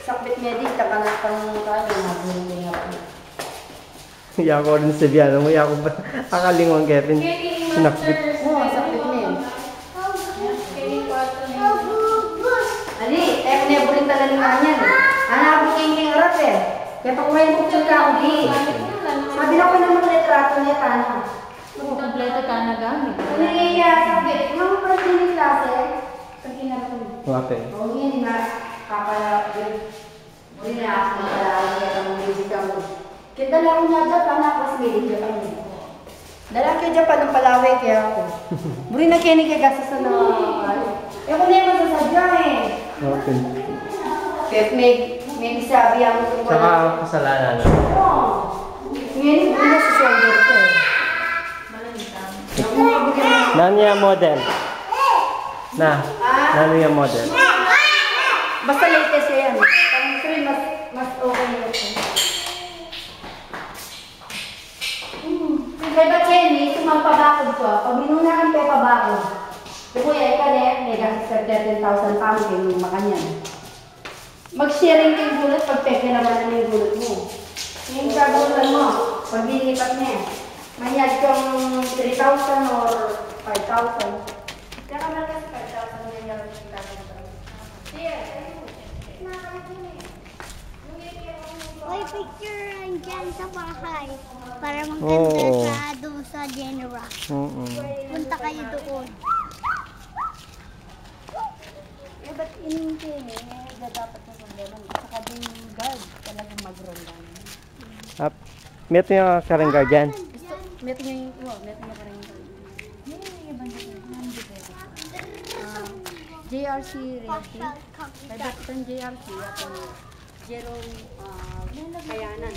sakbit medis, takanat pang kaya, nabulong nga po. Iya ko rin sa biyan. Umuya ko ba? Akalingon Kevin. Sinakbit. Oo, sakbit medis. Ali, tayo ko na rin talaga nga yan. Anak ko king arap eh. Kaya pa kumain ko siya ka, hindi. Sabi na ko naman retrato niya, tanong. Kompleto ka na gamit. Hindi, sakbit. Mga parang hindi klase. Okay. Oo, hindi na. Kapalapin. Hindi na ako magpalagi at ang music mo. Kaya dala ko nga Japan, ako sa Made Japan. Dala ko Japan ng Palawi, kaya ako. Buri na kaya nagkagasa sa na. Eh, kung na yung masasadya eh. Okay. Kaya may sabi ang ito. Saka kasalanan. Oo. Ngayon, hindi na sa shoulder ko. Nani yung model? Na? Nani yung model? Basta latest yan. Pang 3, mas okay na ito. Kaya ba Kenny, sumapabakod ko. Pag binunahan pa yung pabakod, kuya, ikaw na may gastos sa 13,000 pounds yung makanyan. Mag-sharing yung gulot pag peke naman yung gulot mo. Yung gagawin mo, pag dilipat niya, mahiyad kong 3,000 or 5,000. Kaya ka malakas 5,000 yung gawin yung gagawin. Uy, picture dyan sa bahay. Para maganda ka doon sa Genera. Punta kayo doon. Eh, ba't inintay niya? Dapat na problema. Saka din yung guard talagang mag-roll lang. Meto yung karang guardian. Meto niya yung meto niya parang yung JRC Realty. May bakit ang JRC at Jerome Kayanan.